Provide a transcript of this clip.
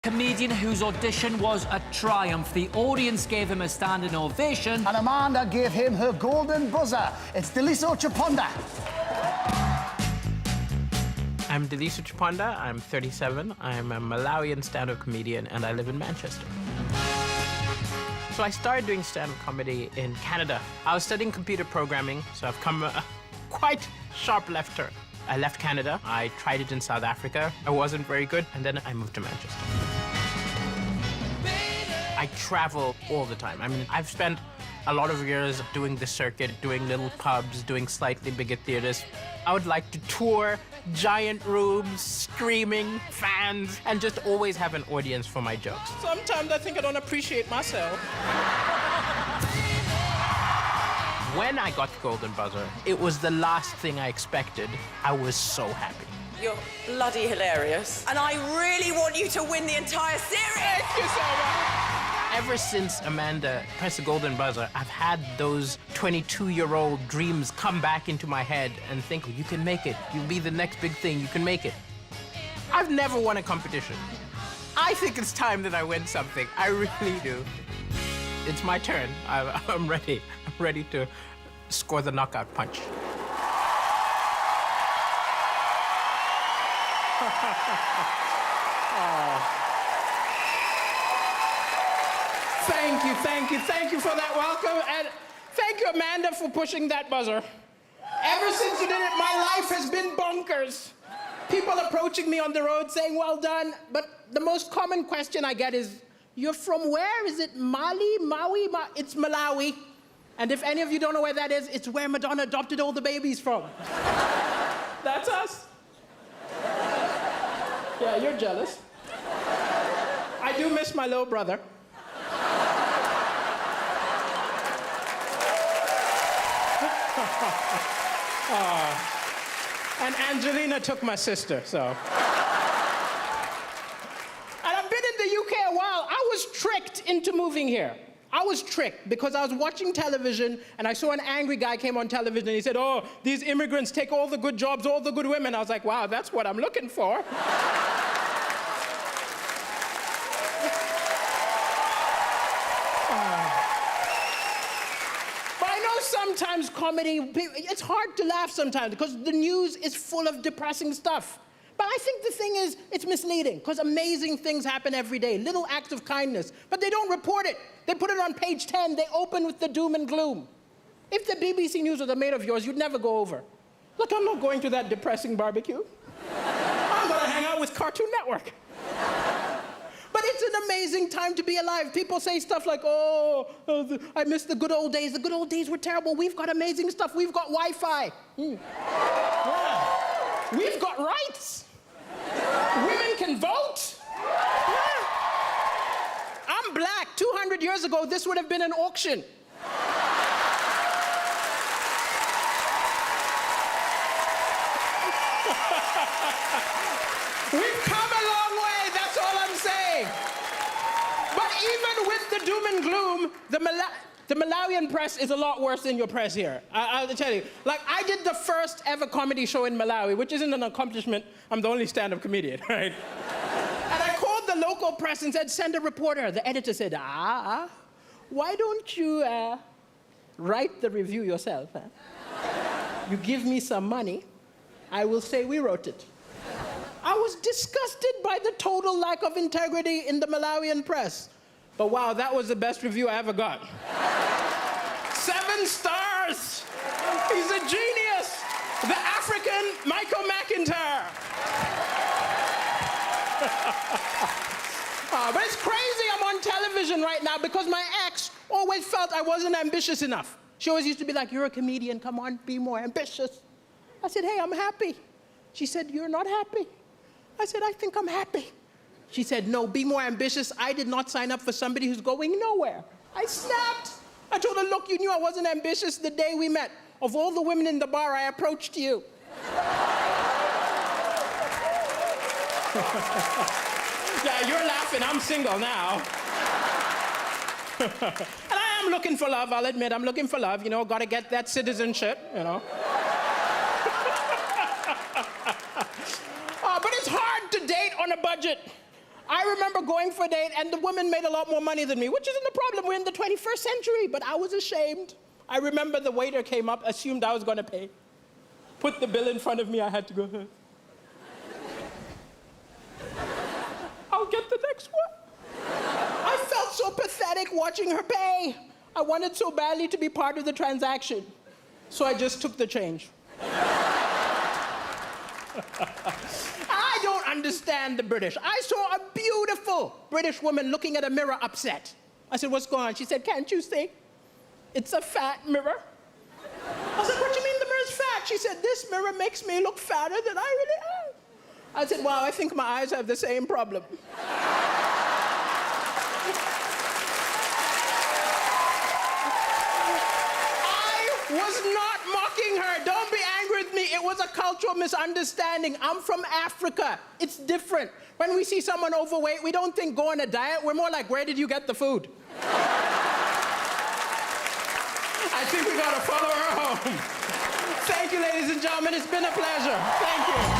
Comedian whose audition was a triumph. The audience gave him a standing ovation. And Amanda gave him her golden buzzer. It's Daliso Chaponda. I'm Daliso Chaponda. I'm 37. I'm a Malawian stand-up comedian, and I live in Manchester. So I started doing stand-up comedy in Canada. I was studying computer programming, so I've come a quite sharp left turn. I left Canada. I tried it in South Africa. I wasn't very good, and then I moved to Manchester. I travel all the time. I mean, I've spent a lot of years doing the circuit, doing little pubs, doing slightly bigger theaters. I would like to tour giant rooms, screaming, fans, and just always have an audience for my jokes. Sometimes I think I don't appreciate myself. When I got the Golden Buzzer, it was the last thing I expected. I was so happy. You're bloody hilarious. And I really want you to win the entire series. Thank you so much. Ever since Amanda pressed the Golden Buzzer, I've had those 22-year-old dreams come back into my head and think, you can make it. You'll be the next big thing. You can make it. I've never won a competition. I think it's time that I win something. I really do. It's my turn. I'm ready. I'm ready to score the knockout punch. Thank you for that welcome, and thank you, Amanda, for pushing that buzzer. Ever since you did it, my life has been bonkers. People approaching me on the road saying, well done, but the most common question I get is, you're from where? Is it Mali, Maui? It's Malawi. And if any of you don't know where that is, it's where Madonna adopted all the babies from. That's us. Yeah, you're jealous. I do miss my little brother. And Angelina took my sister, so. And I've been in the UK a while. I was tricked into moving here. I was tricked because I was watching television and I saw an angry guy came on television and he said, oh, these immigrants take all the good jobs, all the good women. I was like, wow, that's what I'm looking for. Sometimes comedy, it's hard to laugh sometimes because the news is full of depressing stuff. But I think the thing is, it's misleading because amazing things happen every day, little acts of kindness, but they don't report it. They put it on page 10, they open with the doom and gloom. If the BBC News was a mate of yours, you'd never go over. Look, I'm not going to that depressing barbecue. I'm gonna hang out with Cartoon Network. But it's an amazing time to be alive. People say stuff like, I miss the good old days. The good old days were terrible. We've got amazing stuff. We've got Wi-Fi. Yeah. We've got rights. Women can vote. Yeah. I'm black. 200 years ago, this would have been an auction. We've come a long way, that's all I'm saying. But even with the doom and gloom, the Malawian press is a lot worse than your press here. I'll tell you. Like, I did the first ever comedy show in Malawi, which isn't an accomplishment. I'm the only stand-up comedian, right? And I called the local press and said, send a reporter. The editor said, why don't you write the review yourself? Huh? You give me some money, I will say we wrote it. I was disgusted by the total lack of integrity in the Malawian press. But wow, that was the best review I ever got. 7 stars! He's a genius! The African Michael McIntyre! But it's crazy I'm on television right now because my ex always felt I wasn't ambitious enough. She always used to be like, you're a comedian, come on, be more ambitious. I said, hey, I'm happy. She said, you're not happy. I said, I think I'm happy. She said, no, be more ambitious. I did not sign up for somebody who's going nowhere. I snapped. I told her, look, you knew I wasn't ambitious the day we met. Of all the women in the bar, I approached you. Yeah, you're laughing. I'm single now. And I am looking for love, I'll admit. I'm looking for love, you know, gotta get that citizenship, you know. But it's hard to date on a budget. I remember going for a date and the woman made a lot more money than me, which isn't a problem. We're in the 21st century, but I was ashamed. I remember the waiter came up, assumed I was going to pay. Put the bill in front of me, I had to go, I'll get the next one. I felt so pathetic watching her pay. I wanted so badly to be part of the transaction. So I just took the change. I don't understand the British. I saw a beautiful British woman looking at a mirror upset. I said, what's going on? She said, can't you see? It's a fat mirror. I said, what do you mean the mirror's fat? She said, this mirror makes me look fatter than I really am. I said, wow, I think my eyes have the same problem. I was not mocking her. Don't be angry with me. It was a cultural misunderstanding. I'm from Africa. It's different. When we see someone overweight, we don't think go on a diet. We're more like, where did you get the food? I think we gotta follow her home. Thank you, ladies and gentlemen. It's been a pleasure. Thank you.